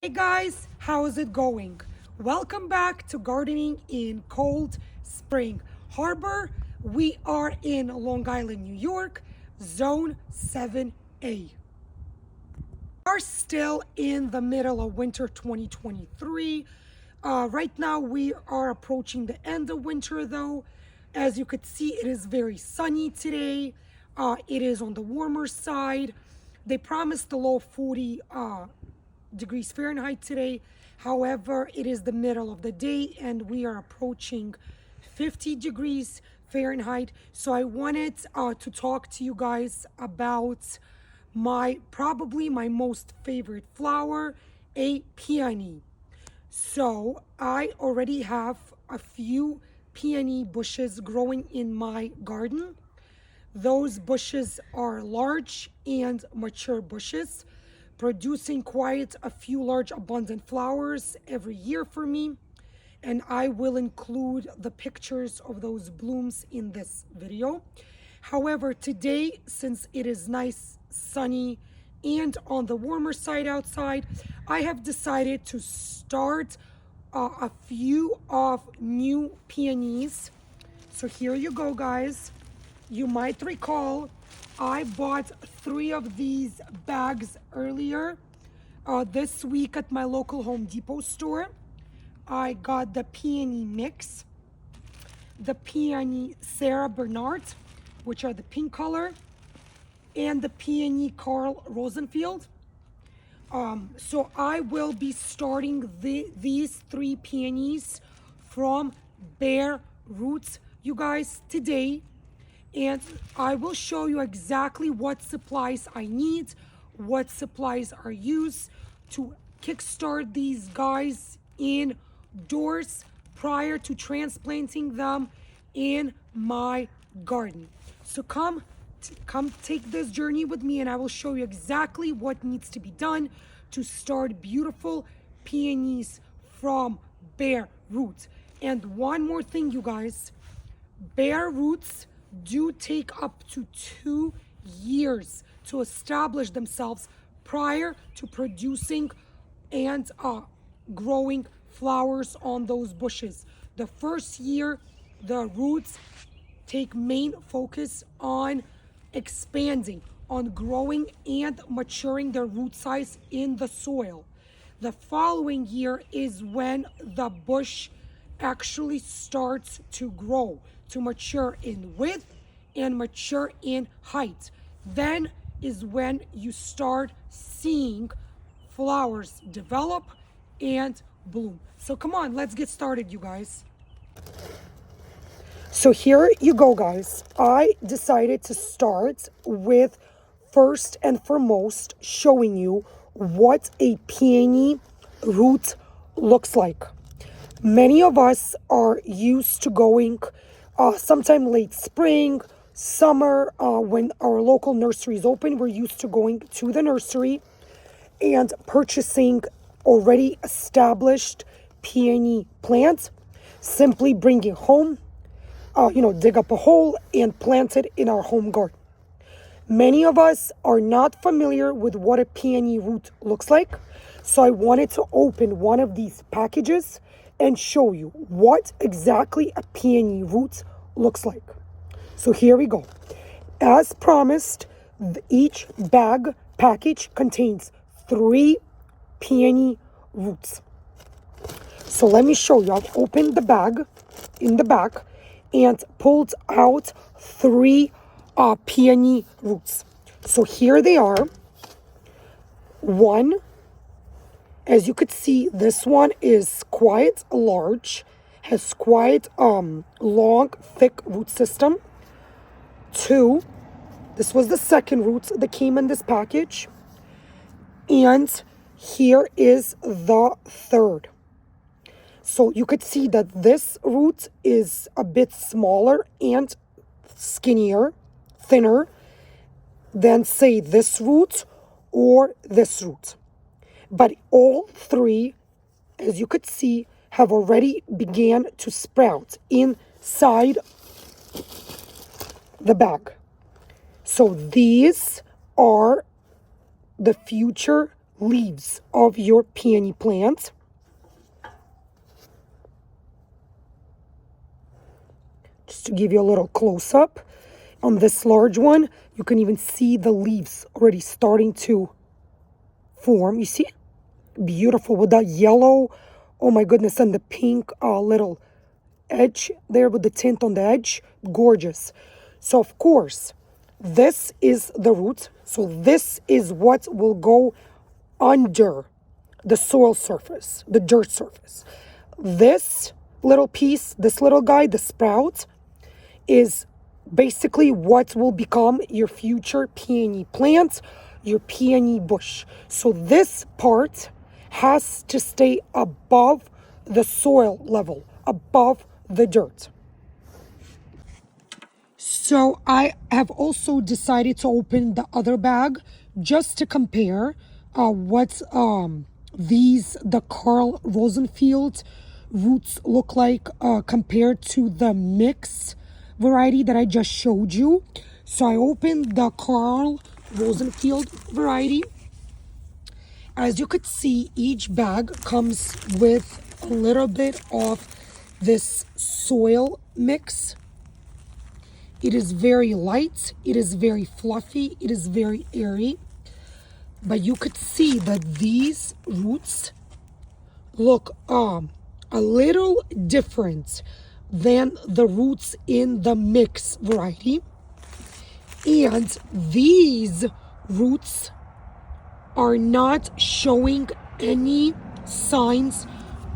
Hey guys, how's it going? Welcome back to Gardening in Cold Spring Harbor. We are in Long Island, New York, Zone 7A. We are still in the middle of winter 2023. Right now, we are approaching the end of winter, though. As you could see, it is very sunny today. It is on the warmer side. They promised the low 40 degrees Fahrenheit today. However, it is the middle of the day and we are approaching 50 degrees Fahrenheit. So I wanted to talk to you guys about probably my most favorite flower, a peony. So I already have a few peony bushes growing in my garden. Those bushes are large and mature bushes, producing quite a few large abundant flowers every year for me. And I will include the pictures of those blooms in this video. However, today, since it is nice, sunny, and on the warmer side outside, I have decided to start a few of new peonies. So here you go, guys. You might recall I bought 3 of these bags earlier this week at my local Home Depot store. I got the Peony mix, the Peony Sarah Bernhardt, which are the pink color, and the Peony Karl Rosenfield. So I will be starting these 3 peonies from bare roots, you guys, today. And I will show you exactly what supplies I need, what supplies are used to kickstart these guys indoors prior to transplanting them in my garden. So come take this journey with me and I will show you exactly what needs to be done to start beautiful peonies from bare roots. And one more thing, you guys, bare roots do take up to 2 years to establish themselves prior to producing and growing flowers on those bushes. The first year, the roots take main focus on expanding, on growing and maturing their root size in the soil. The following year is when the bush actually starts to grow, to mature in width and mature in height. Then is when you start seeing flowers develop and bloom. So come on, let's get started, you guys. So here you go, guys. I decided to start with first and foremost showing you what a peony root looks like. Many of us are used to going sometime late spring, summer, when our local nursery is open. We're used to going to the nursery and purchasing already established peony plants, simply bring it home, dig up a hole and plant it in our home garden. Many of us are not familiar with what a peony root looks like, so I wanted to open one of these packages and show you what exactly a peony root looks like. So here we go. As promised, each bag package contains 3 peony roots. So let me show you. I've opened the bag in the back and pulled out 3 peony roots. So here they are. One, as you could see, this one is quite large, has quite long, thick root system. 2, this was the second root that came in this package. And here is the third. So you could see that this root is a bit smaller and skinnier, thinner than, say, this root or this root. But all 3, as you could see, have already began to sprout inside the bag. So these are the future leaves of your peony plant. Just to give you a little close-up. On this large one, you can even see the leaves already starting to form. You see? Beautiful with that yellow, oh my goodness, and the pink little edge there with the tint on the edge. Gorgeous. So of course, this is the root. So this is what will go under the soil surface, the dirt surface. This little piece, this little guy, the sprout, is basically what will become your future peony plant, your peony bush. So this part has to stay above the soil level, above the dirt. So I have also decided to open the other bag just to compare what the Karl Rosenfield roots look like compared to the mix variety that I just showed you. So I opened the Karl Rosenfield variety. As you could see, each bag comes with a little bit of this soil mix. It is very light, it is very fluffy, it is very airy. But you could see that these roots look a little different than the roots in the mix variety. And these roots are not showing any signs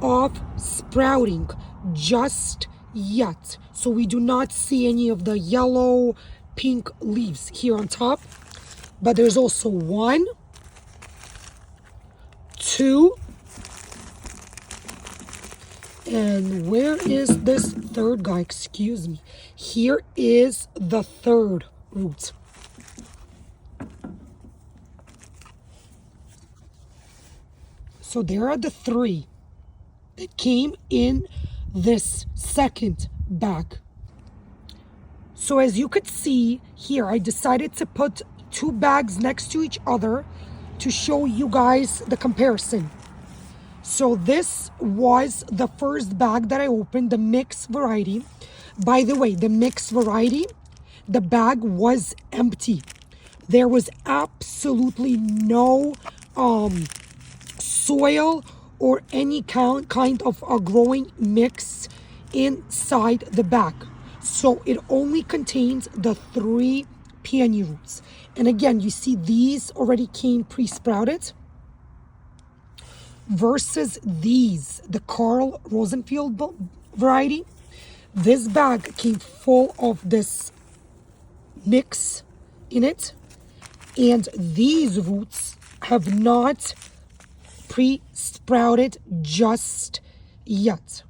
of sprouting just yet. So we do not see any of the yellow, pink leaves here on top. But there's also 1, 2, and where is this third guy? Excuse me. Here is the third root. So there are the 3 that came in this second bag. So as you could see here, I decided to put 2 bags next to each other to show you guys the comparison. So this was the first bag that I opened, the mix variety. By the way, the mix variety, the bag was empty. There was absolutely no soil or any kind of a growing mix inside the bag. So it only contains the 3 peony roots. And again, you see these already came pre-sprouted versus these, the Karl Rosenfield variety. This bag came full of this mix in it, and these roots have not pre-sprouted just yet.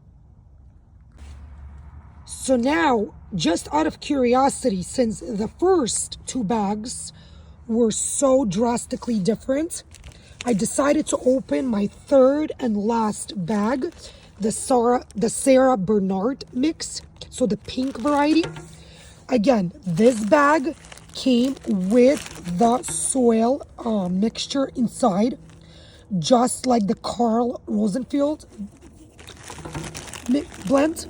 So now, just out of curiosity, since the first 2 bags were so drastically different, I decided to open my third and last bag, the Sarah Bernhardt mix, so the pink variety. Again, this bag came with the soil mixture inside, just like the Karl Rosenfield blend.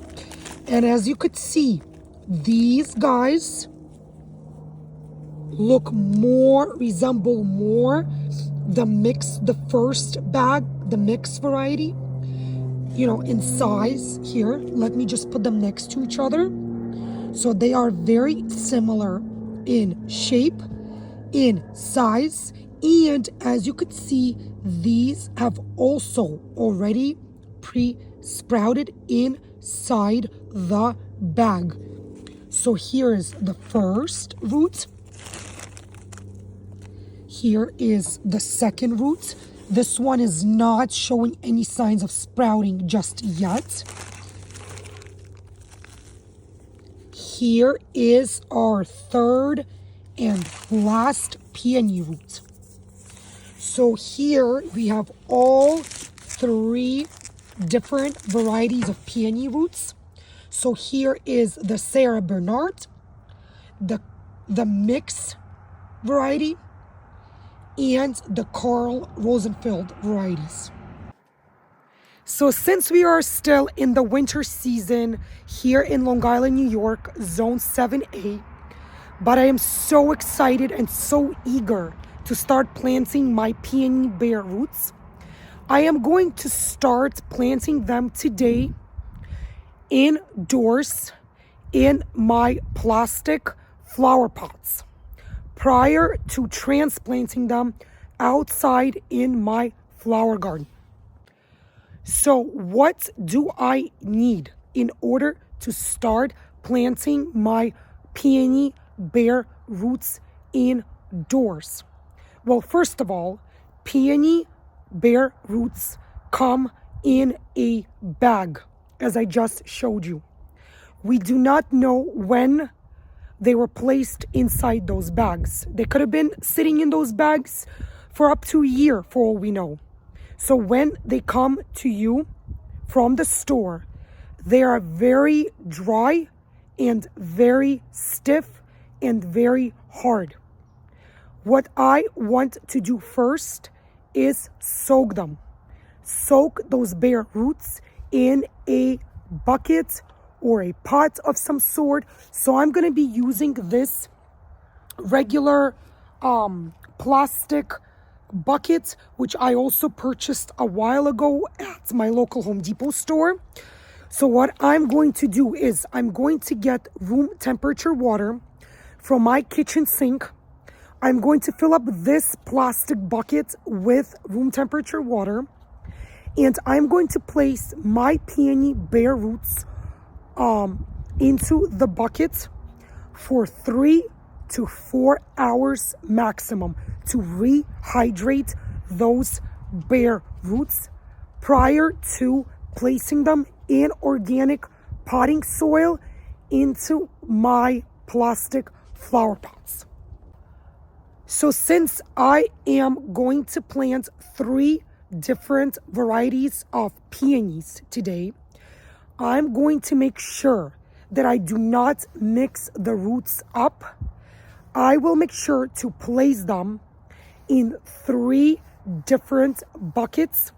And as you could see, these guys resemble more the first bag, the mix variety, in size. Here, let me just put them next to each other. So they are very similar in shape, in size, and as you could see, these have also already pre-sprouted inside the bag. So here is the first root. Here is the second root. This one is not showing any signs of sprouting just yet. Here is our third and last peony root. So here we have all 3 different varieties of peony roots. So here is the Sarah Bernhardt, the mix variety, and the Karl Rosenfield varieties. So since we are still in the winter season here in Long Island, New York, Zone 7A, but I am so excited and so eager to start planting my peony bare roots. I am going to start planting them today indoors in my plastic flower pots prior to transplanting them outside in my flower garden. So what do I need in order to start planting my peony bare roots indoors? Well, first of all, peony bare roots come in a bag, as I just showed you. We do not know when they were placed inside those bags. They could have been sitting in those bags for up to a year, for all we know. So when they come to you from the store, they are very dry and very stiff and very hard. What I want to do first is soak them. Soak those bare roots in a bucket or a pot of some sort. So I'm going to be using this regular plastic bucket, which I also purchased a while ago at my local Home Depot store. So what I'm going to do is I'm going to get room temperature water from my kitchen sink. I'm going to fill up this plastic bucket with room temperature water, and I'm going to place my peony bare roots into the bucket for 3 to 4 hours maximum to rehydrate those bare roots prior to placing them in organic potting soil into my plastic flower pots. So since I am going to plant 3 different varieties of peonies today, I'm going to make sure that I do not mix the roots up. I will make sure to place them in 3 different buckets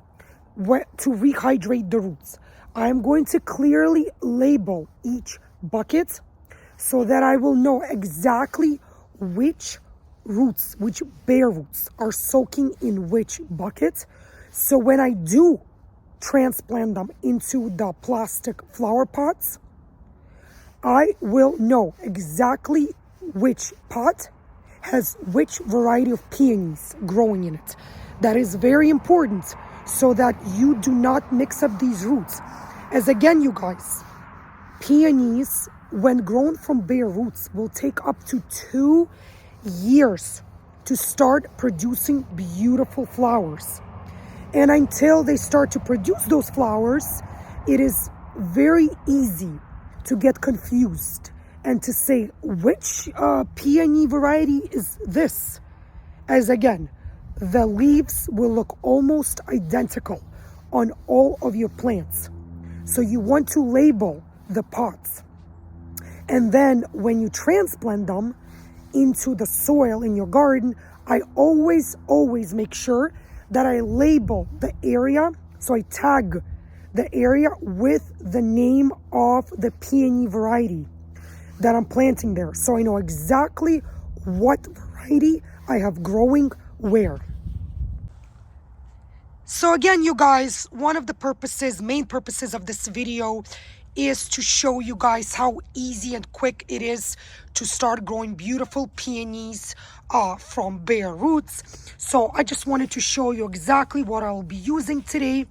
to rehydrate the roots. I'm going to clearly label each bucket so that I will know exactly which roots, which bare roots are soaking in which bucket. So when I do transplant them into the plastic flower pots, I will know exactly which pot has which variety of peonies growing in it. That is very important so that you do not mix up these roots. As again, you guys, peonies, when grown from bare roots, will take up to 2 years to start producing beautiful flowers. And until they start to produce those flowers, it is very easy to get confused and to say, which peony variety is this? As again, the leaves will look almost identical on all of your plants. So you want to label the pots. And then when you transplant them into the soil in your garden, I always make sure that I label the area. So I tag the area with the name of the peony variety that I'm planting there. So I know exactly what variety I have growing where. So again, you guys, one of the main purposes of this video is to show you guys how easy and quick it is to start growing beautiful peonies from bare roots. So I just wanted to show you exactly what I'll be using today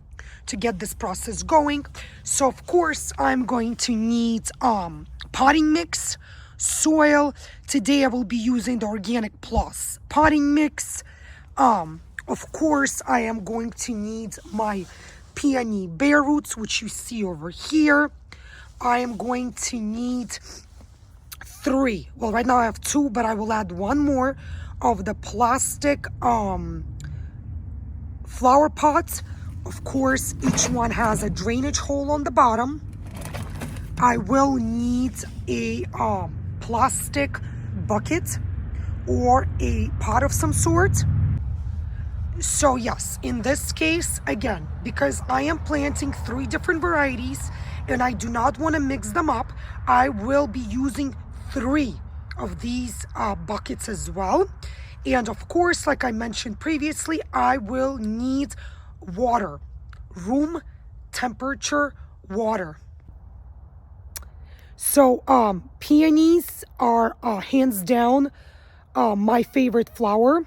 to get this process going. So of course, I'm going to need potting mix, soil. Today I will be using the Organic Plus potting mix. Of course, I am going to need my peony bare roots, which you see over here. I am going to need 3. Well, right now I have 2, but I will add 1 more of the plastic flower pots. Of course, each one has a drainage hole on the bottom. I will need a plastic bucket or a pot of some sort. So yes, in this case, again, because I am planting 3 different varieties and I do not want to mix them up, I will be using 3 of these buckets as well. And of course, like I mentioned previously, I will need water, room temperature water. So peonies are hands down my favorite flower.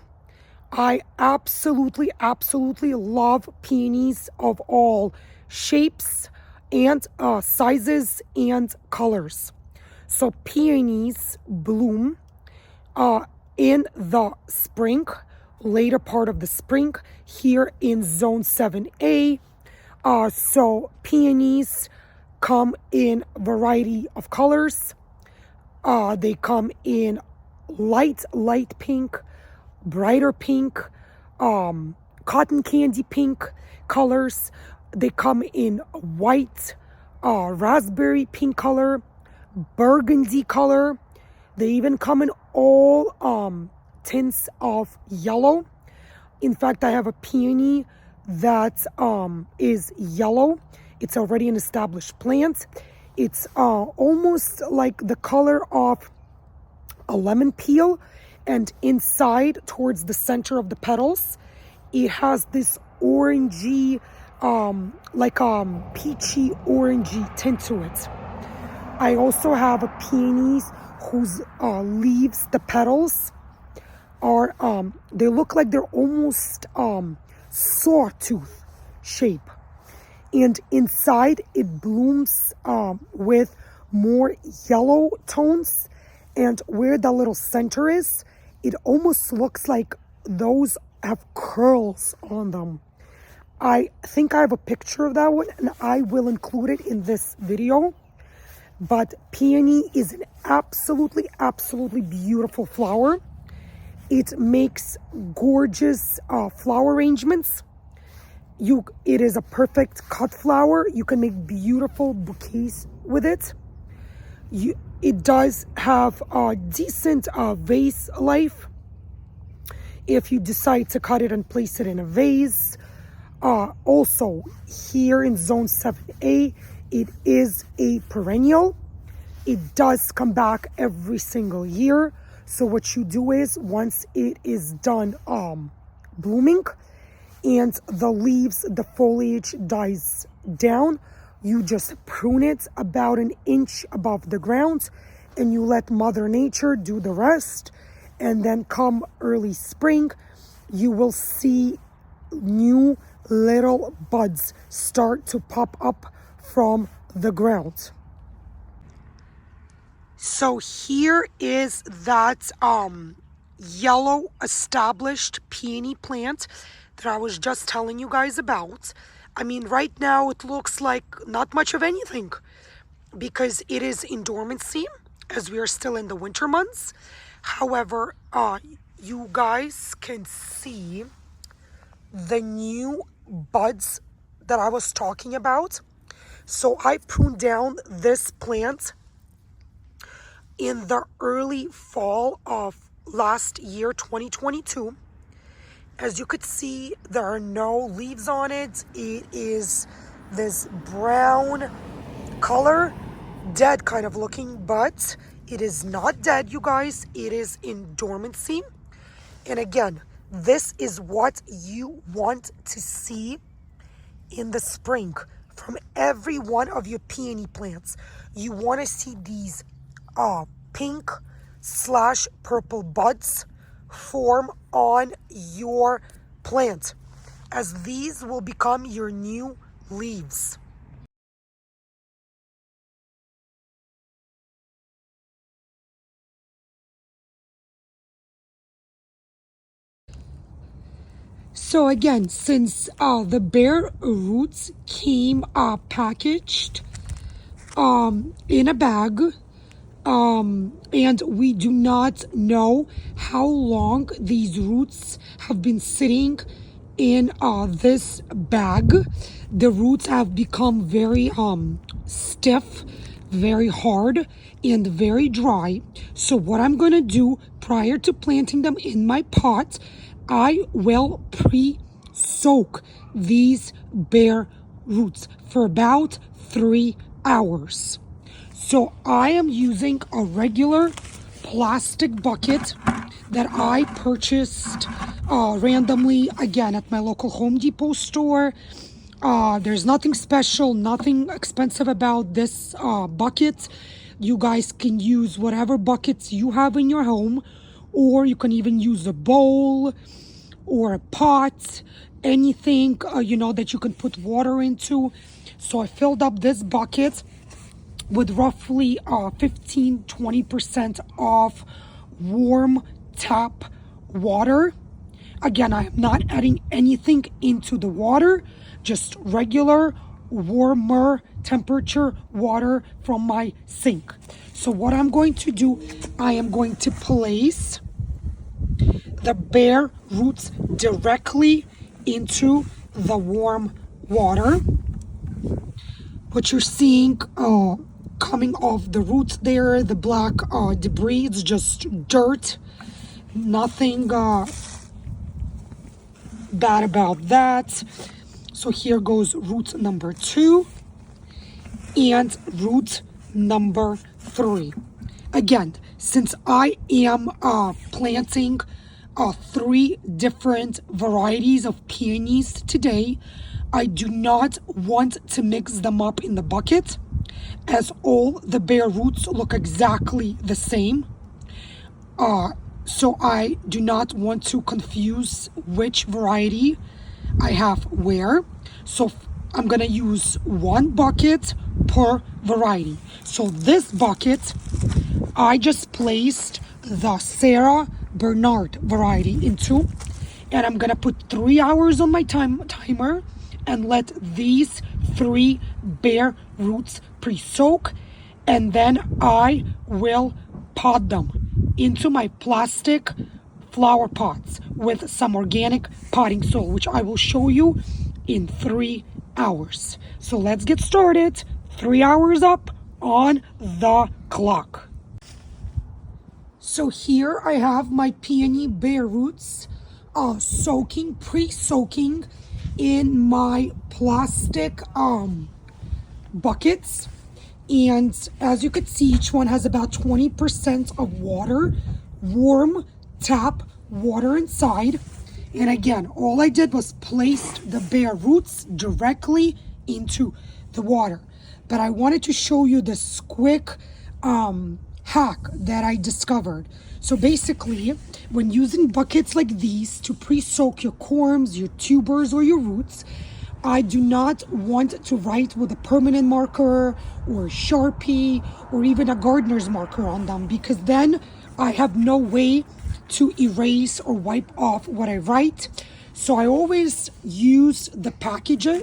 I absolutely, absolutely love peonies of all shapes and sizes and colors. So peonies bloom in the spring, later part of the spring, here in zone 7A. So peonies come in variety of colors. They come in light pink, brighter pink, cotton candy pink colors. They come in white, raspberry pink color, burgundy color. They even come in all tints of yellow. In fact, I have a peony that is yellow. It's already an established plant. It's almost like the color of a lemon peel, and inside towards the center of the petals, it has this orangey, peachy orangey tint to it. I also have a peonies whose leaves, the petals, are they look like they're almost sawtooth shape, and inside it blooms with more yellow tones, and where the little center is, it almost looks like those have curls on them. I think I have a picture of that one, and I will include it in this video. But peony is an absolutely, absolutely beautiful flower. It makes gorgeous flower arrangements. It is a perfect cut flower. You can make beautiful bouquets with it. It does have a decent vase life if you decide to cut it and place it in a vase. Also, here in zone 7A, it is a perennial. It does come back every single year. So what you do is, once it is done blooming and the leaves, the foliage dies down, you just prune it about an inch above the ground and you let Mother Nature do the rest. And then come early spring, you will see new little buds start to pop up from the ground. So here is that yellow established peony plant that I was just telling you guys about. I mean, right now it looks like not much of anything because it is in dormancy as we are still in the winter months. However, you guys can see the new buds that I was talking about. So I pruned down this plant in the early fall of last year, 2022. As you could see, there are no leaves on it. It is this brown color, dead kind of looking, but it is not dead, you guys. It is in dormancy. And again, this is what you want to see in the spring from every one of your peony plants. You want to see these pink/purple buds form on your plant, as these will become your new leaves. So again, since the bare roots came packaged in a bag, and we do not know how long these roots have been sitting in this bag. The roots have become very stiff, very hard, and very dry. So what I'm going to do prior to planting them in my pot, I will soak these bare roots for about 3 hours. So I am using a regular plastic bucket that I purchased randomly, again, at my local Home Depot store. There's nothing special, nothing expensive about this bucket. You guys can use whatever buckets you have in your home, or you can even use a bowl or a pot, anything, that you can put water into. So I filled up this bucket with roughly 15-20% of warm tap water. Again, I am not adding anything into the water, just regular warmer temperature water from my sink. So what I'm going to do, I am going to place the bare roots directly into the warm water. What you're seeing coming off the roots there, the black debris, it's just dirt. Nothing bad about that. So here goes root number 2 and root number 3. Again, since I am planting 3 different varieties of peonies today, I do not want to mix them up in the bucket, as all the bare roots look exactly the same. So I do not want to confuse which variety I have where. So I'm gonna use 1 bucket per variety. So this bucket, I just placed the Sarah Bernhardt variety into, and I'm gonna put 3 hours on my timer and let these 3 bare roots pre-soak, and then I will pot them into my plastic flower pots with some organic potting soil, which I will show you in 3 hours. So let's get started. 3 hours up on the clock. So here I have my peony bare roots pre-soaking in my plastic buckets. And as you can see, each one has about 20% of water, warm tap water inside. And again, all I did was placed the bare roots directly into the water. But I wanted to show you this quick hack that I discovered. So basically, when using buckets like these to pre-soak your corms, your tubers, or your roots, I do not want to write with a permanent marker or a Sharpie or even a gardener's marker on them, because then I have no way to erase or wipe off what I write. So I always use the packaging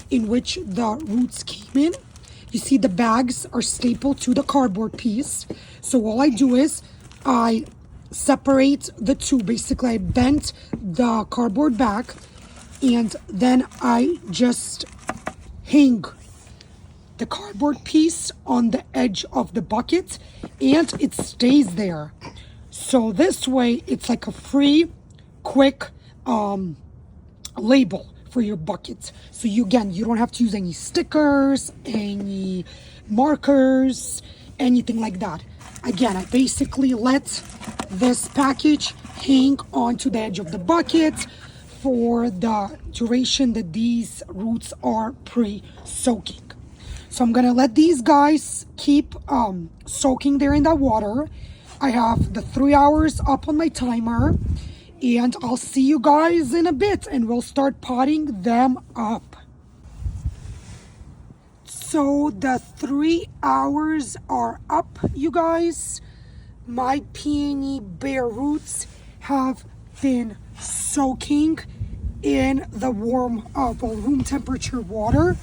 in which the roots came in. You see the bags are stapled to the cardboard piece. So all I do is I separate the two. Basically, I bent the cardboard back, and then I just hang the cardboard piece on the edge of the bucket, and it stays there. So this way, it's like a free, quick label for your bucket. So you don't have to use any stickers, any markers, anything like that. Again, I basically let this package hang onto the edge of the bucket for the duration that these roots are pre-soaking. So I'm gonna let these guys keep soaking there in that water. I have the 3 hours up on my timer, and I'll see you guys in a bit, and we'll start potting them up. So the 3 hours are up, you guys. My peony bare roots have been soaking in the warm room temperature water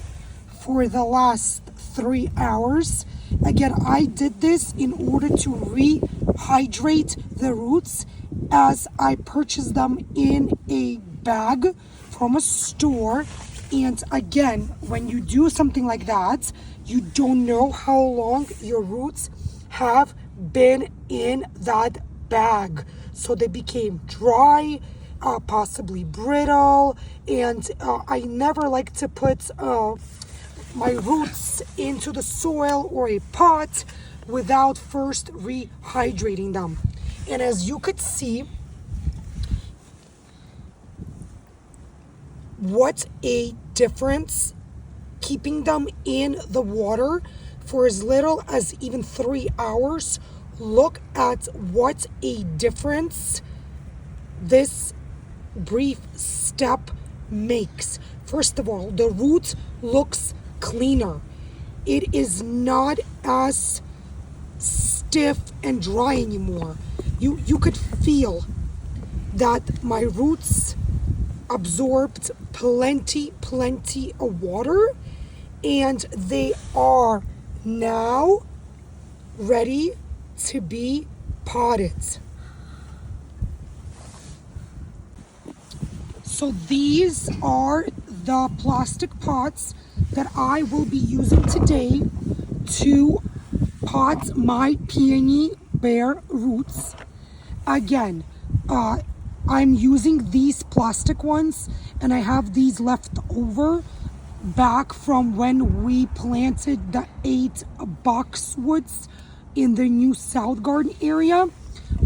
for the last 3 hours. Again, I did this in order to rehydrate the roots, as I purchased them in a bag from a store. And again, when you do something like that, you don't know how long your roots have been in that bag. So they became dry, possibly brittle, and I never like to put my roots into the soil or a pot without first rehydrating them. And as you could see, what a difference keeping them in the water for as little as even 3 hours. Look at what a difference this brief step makes. First of all, the root looks cleaner. It is not as stiff and dry anymore. You could feel that my roots absorbed plenty of water, and they are now ready to be potted. So these are the plastic pots that I will be using today to pot my peony bare roots. Again, I'm using these plastic ones, and I have these left over back from when we planted the 8 boxwoods in the new South Garden area.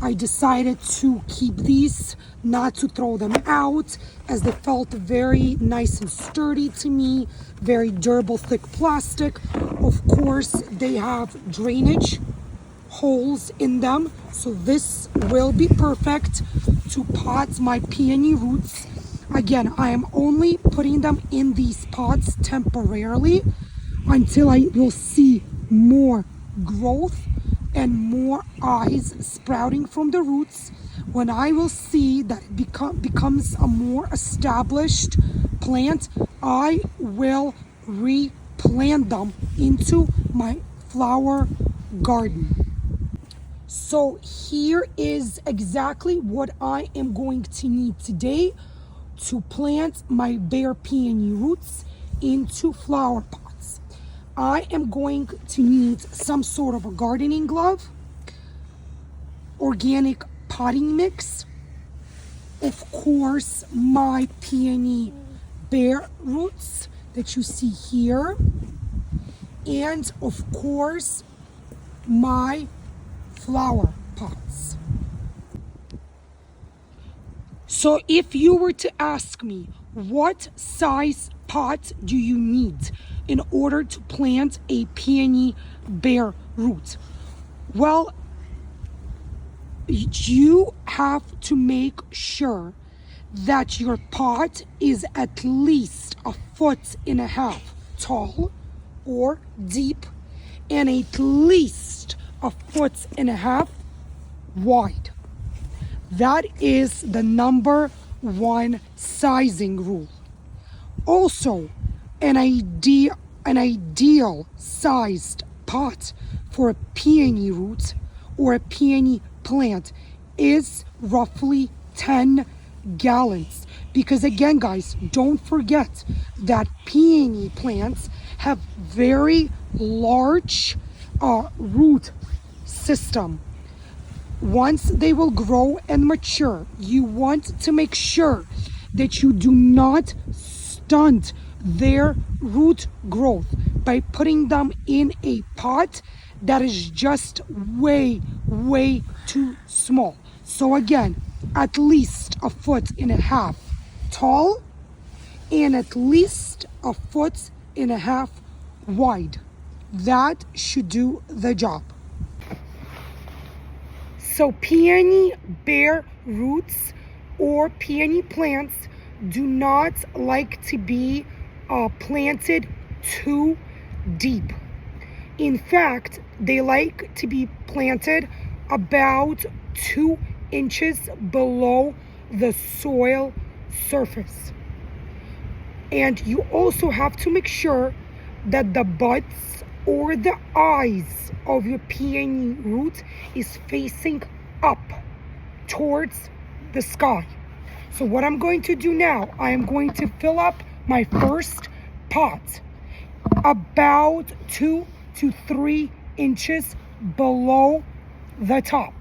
I decided to keep these, not to throw them out, as they felt very nice and sturdy to me, very durable, thick plastic. Of course, they have drainage holes in them, so this will be perfect to pot my peony roots. Again, I am only putting them in these pots temporarily until I will see more growth and more eyes sprouting from the roots. When I will see that it becomes a more established plant, I will replant them into my flower garden. So here is exactly what I am going to need today to plant my bare peony roots into flower pots. I am going to need some sort of a gardening glove, organic potting mix, of course my peony bare roots that you see here, and of course my flower pots. So if you were to ask me, what size pot do you need in order to plant a peony bare root? Well, you have to make sure that your pot is at least 1.5 feet tall or deep, and at least 1.5 feet wide. That is the number one sizing rule. Also, an ideal sized pot for a peony root or a peony plant is roughly 10 gallons. Because again, guys, don't forget that peony plants have very large root system. Once they will grow and mature, you want to make sure that you do not stunt their root growth by putting them in a pot that is just way too small. So again, at least 1.5 feet tall and at least 1.5 feet wide. That should do the job. So peony bare roots or peony plants do not like to be planted too deep. In fact, they like to be planted about 2 inches below the soil surface. And you also have to make sure that the buds or the eyes of your peony root is facing up towards the sky. So what I'm going to do now, I am going to fill up my first pot about 2 to 3 inches below the top.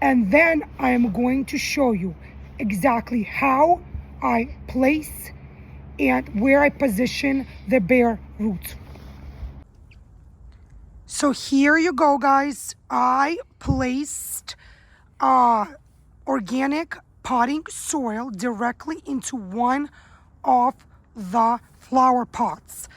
And then I am going to show you exactly how I place and where I position the bare roots. So here you go, guys. I placed organic potting soil directly into one of the flower pots.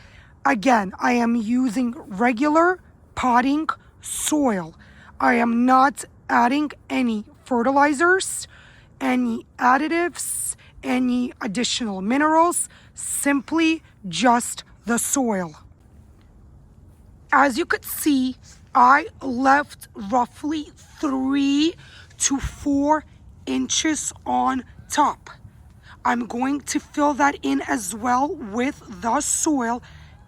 Again, I am using regular potting soil. I am not adding any fertilizers, any additives, any additional minerals, simply just the soil. As you could see, I left roughly 3 to 4 inches on top. I'm going to fill that in as well with the soil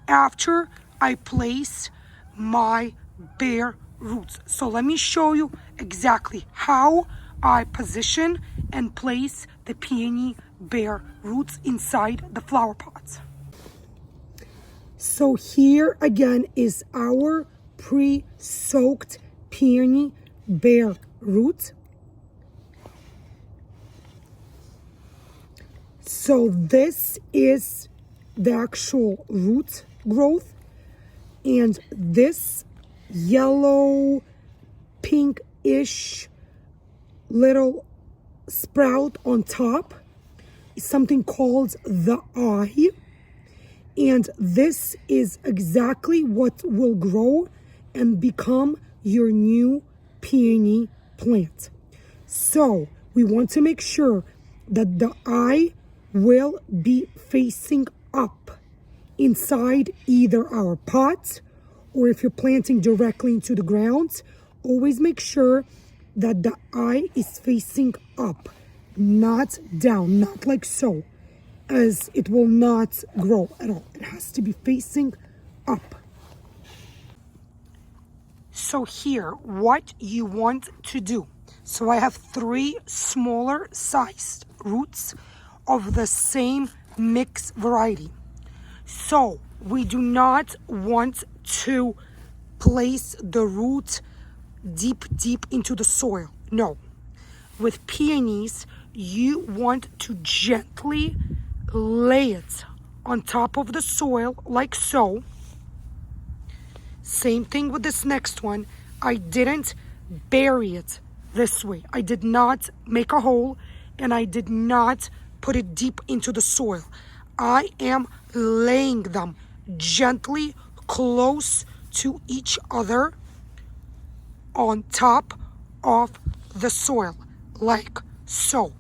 after I place my bare roots. So let me show you exactly how I position and place the peony bare roots inside the flower pots. So here again is our pre-soaked peony bare root. So this is the actual root growth, and this yellow pinkish little sprout on top is something called the eye. And this is exactly what will grow and become your new peony plant. So we want to make sure that the eye will be facing up inside either our pot, or if you're planting directly into the ground, always make sure that the eye is facing up, not down, not like so, as it will not grow at all. It has to be facing up. So here, what you want to do. So I have 3 smaller sized roots of the same mix variety. So we do not want to place the root deep into the soil. No. With peonies, you want to gently lay it on top of the soil like so. Same thing with this next one. I didn't bury it this way. I did not make a hole, and I did not put it deep into the soil. I am laying them gently close to each other on top of the soil like so.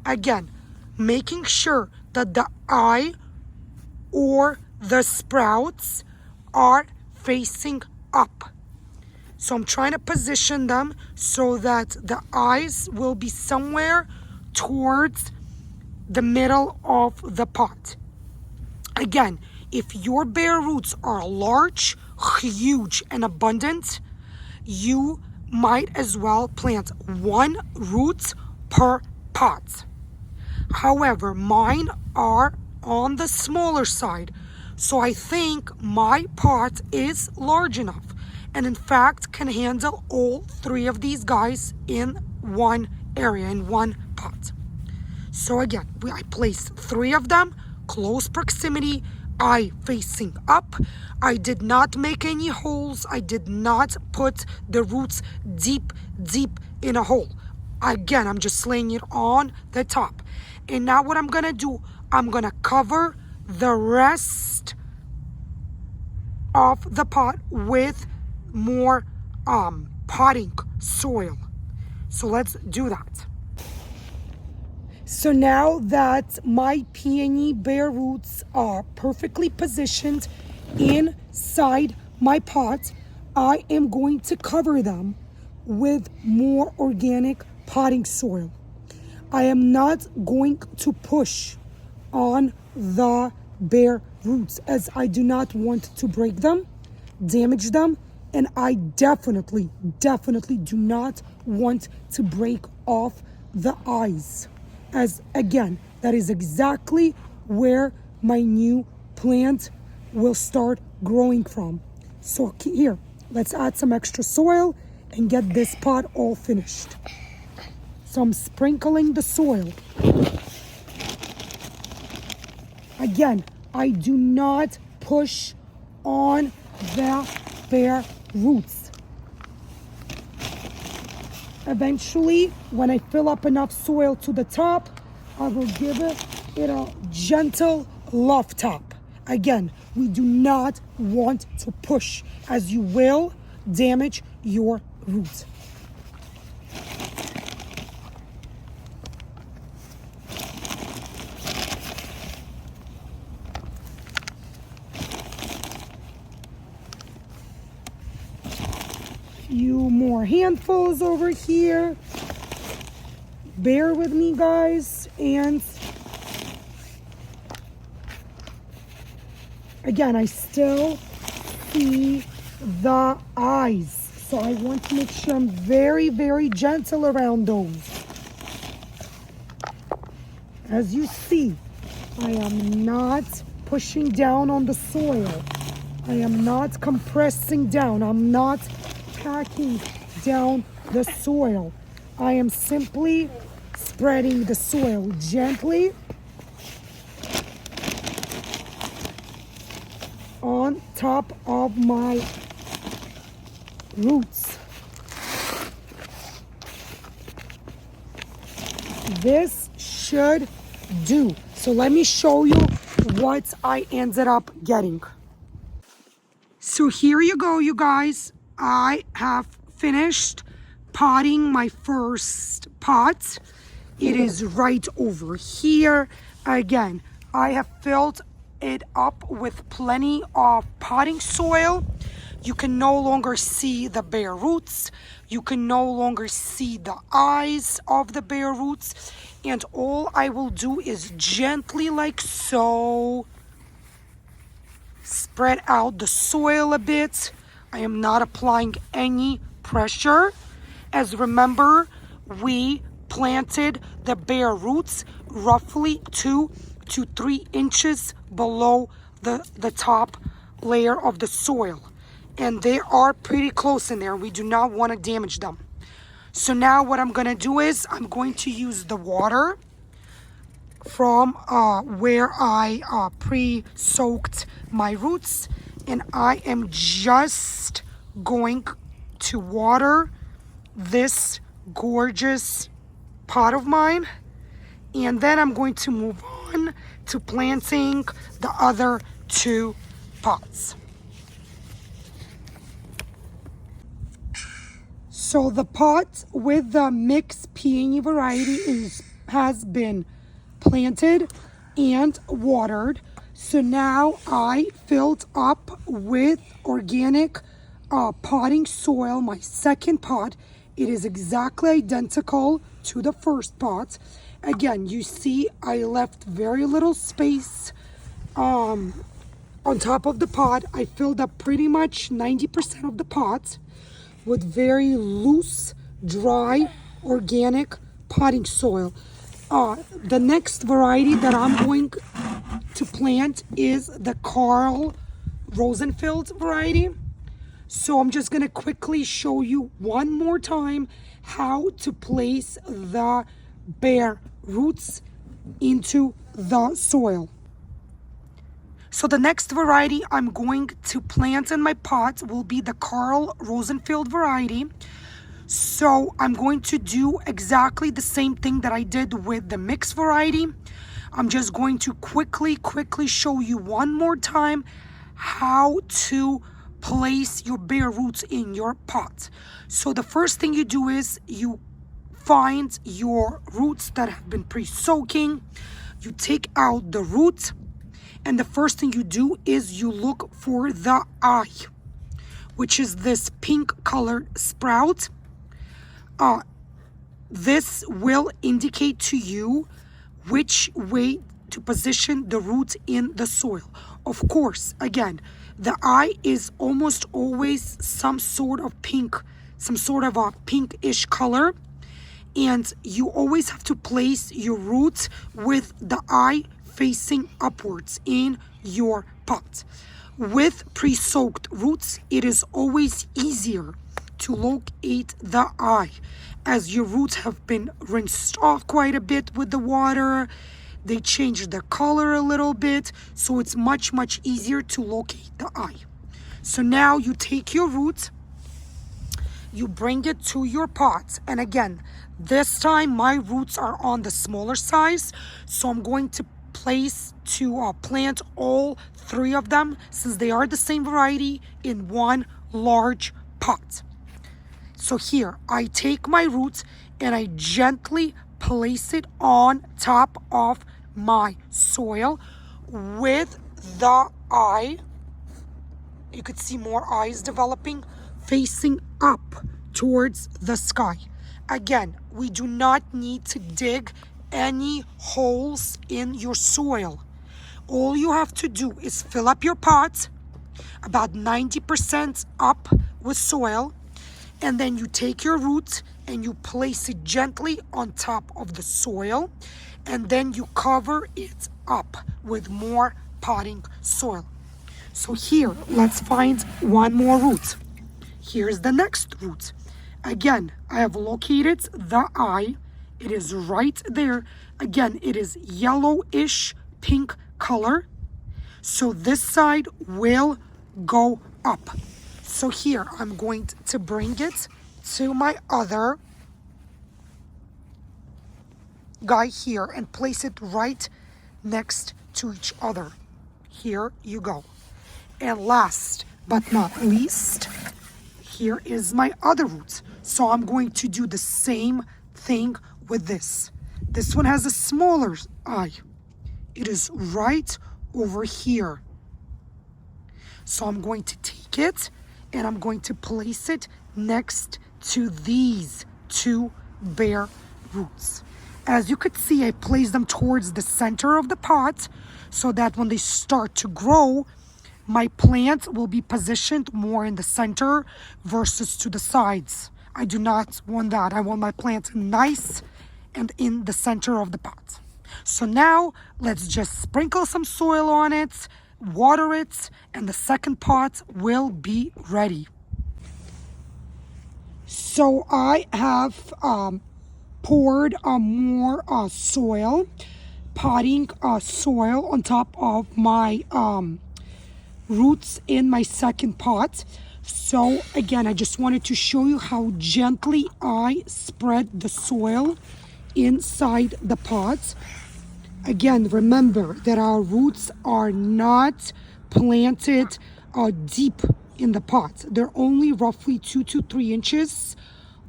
Again, making sure that the eye or the sprouts are facing up. So I'm trying to position them so that the eyes will be somewhere towards the middle of the pot. Again, if your bare roots are large, huge, and abundant, you might as well plant 1 root per pot. However, mine are on the smaller side, so I think my pot is large enough, and in fact can handle all 3 of these guys in one area, in one pot. So again, I placed 3 of them, close proximity, eye facing up. I did not make any holes. I did not put the roots deep in a hole. Again, I'm just laying it on the top. And now what I'm gonna do, I'm gonna cover the rest of the pot with more potting soil. So let's do that. So now that my peony bare roots are perfectly positioned inside my pot, I am going to cover them with more organic potting soil. I am not going to push on the bare roots, as I do not want to break them, damage them, and I definitely do not want to break off the eyes, as again, that is exactly where my new plant will start growing from. So here, let's add some extra soil and get this pot all finished. So I'm sprinkling the soil. Again, I do not push on the bare roots. Eventually, when I fill up enough soil to the top, I will give it a gentle love tap. Again, we do not want to push, as you will damage your roots. Few more handfuls over here. Bear with me, guys. And again, I still see the eyes, so I want to make sure I'm very, very gentle around those. As you see, I am not pushing down on the soil. I am not compressing down. I'm not packing down the soil. I am simply spreading the soil gently on top of my roots. This should do. So let me show you what I ended up getting. So here you go, you guys. I have finished potting my first pot. It is right over here. Again, I have filled it up with plenty of potting soil. You can no longer see the bare roots. You can no longer see the eyes of the bare roots. And all I will do is gently, like so, spread out the soil a bit. I am not applying any pressure. As remember, we planted the bare roots roughly 2 to 3 inches below the top layer of the soil. And they are pretty close in there. We do not want to damage them. So now what I'm going to do is I'm going to use the water from where I pre-soaked my roots. And I am just going to water this gorgeous pot of mine. And then I'm going to move on to planting the other 2 pots. So the pot with the mixed peony variety has been planted and watered. So now I filled up with organic potting soil, my second pot. It is exactly identical to the first pot. Again, you see I left very little space on top of the pot. I filled up pretty much 90% of the pot with very loose, dry, organic potting soil. The next variety that I'm going to plant is the Karl Rosenfield variety. So I'm just going to quickly show you one more time how to place the bare roots into the soil. So the next variety I'm going to plant in my pot will be the Karl Rosenfield variety. So I'm going to do exactly the same thing that I did with the mixed variety. I'm just going to quickly show you one more time how to place your bare roots in your pot. So the first thing you do is you find your roots that have been pre-soaking. You take out the root, and the first thing you do is you look for the eye, which is this pink colored sprout. This will indicate to you which way to position the root in the soil. Of course, again, the eye is almost always some sort of a pinkish color, and you always have to place your root with the eye facing upwards in your pot. With pre-soaked roots, it is always easier to locate the eye. As your roots have been rinsed off quite a bit with the water, they changed their color a little bit, so it's much easier to locate the eye. So now you take your root, you bring it to your pot, and again, this time my roots are on the smaller size, so I'm going to plant all 3 of them, since they are the same variety, in one large pot. So here, I take my roots and I gently place it on top of my soil with the eye. You could see more eyes developing, facing up towards the sky. Again, we do not need to dig any holes in your soil. All you have to do is fill up your pot about 90% up with soil, and then you take your root and you place it gently on top of the soil, and then you cover it up with more potting soil. So here, let's find one more root. Here's the next root. Again, I have located the eye. It is right there. Again, it is yellowish pink color. So this side will go up. So here, I'm going to bring it to my other guy here and place it right next to each other. Here you go. And last but not least, here is my other root. So I'm going to do the same thing with this. This one has a smaller eye. It is right over here. So I'm going to take it and I'm going to place it next to these 2 bare roots. As you could see, I place them towards the center of the pot so that when they start to grow, my plant will be positioned more in the center versus to the sides. I do not want that. I want my plant nice and in the center of the pot. So now let's just sprinkle some soil on it, water it, and the second pot will be ready. So I have poured more soil, potting soil on top of my roots in my second pot. So again, I just wanted to show you how gently I spread the soil inside the pot. Again, remember that our roots are not planted deep in the pot. They're only roughly 2 to 3 inches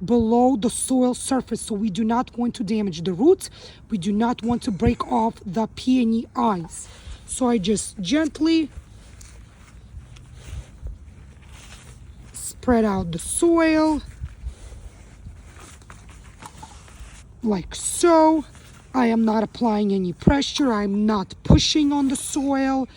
below the soil surface, so we do not want to damage the roots. We do not want to break off the peony eyes. So I just gently spread out the soil like so. I am not applying any pressure. I'm not pushing on the soil.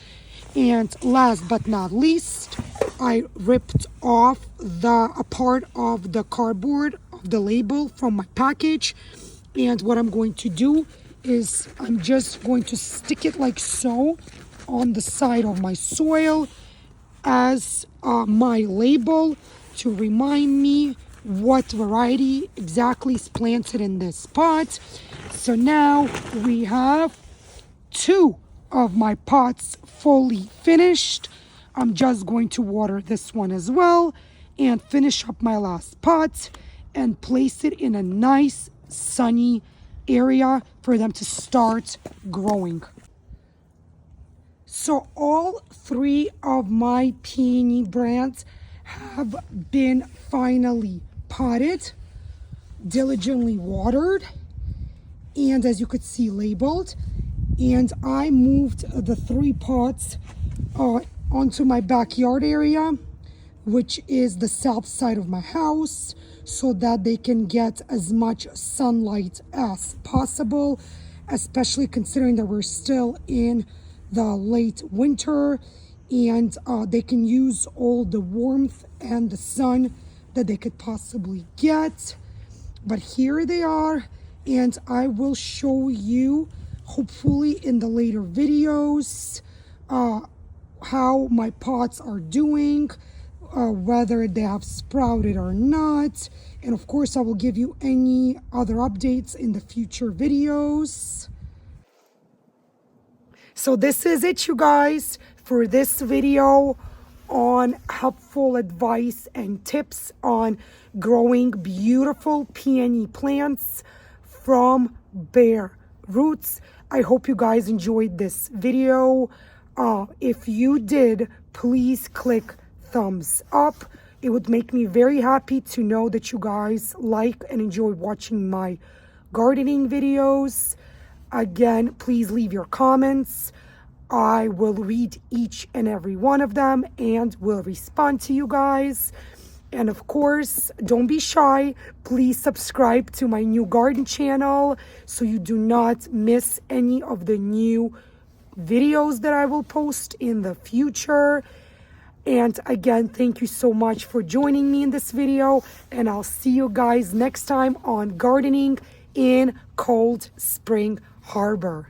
And last but not least, I ripped off a part of the cardboard of the label from my package. And what I'm going to do is I'm just going to stick it like so on the side of my soil as my label to remind me what variety exactly is planted in this pot. So now we have 2 of my pots fully finished. I'm just going to water this one as well and finish up my last pot and place it in a nice sunny area for them to start growing. So all 3 of my peony brands have been finally potted, diligently watered, and as you could see, labeled. And I moved the 3 pots onto my backyard area, which is the south side of my house, so that they can get as much sunlight as possible, especially considering that we're still in the late winter, and they can use all the warmth and the sun that they could possibly get. But here they are, and I will show you hopefully in the later videos how my pots are doing, whether they have sprouted or not. And of course, I will give you any other updates in the future videos. So this is it, you guys, for this video on helpful advice and tips on growing beautiful peony plants from bare roots. I hope you guys enjoyed this video. If you did, please click thumbs up. It would make me very happy to know that you guys like and enjoy watching my gardening videos. Again, please leave your comments. I will read each and every one of them and will respond to you guys. And of course, don't be shy. Please subscribe to my new garden channel so you do not miss any of the new videos that I will post in the future. And again, thank you so much for joining me in this video. And I'll see you guys next time on gardening in Cold Spring Harbor.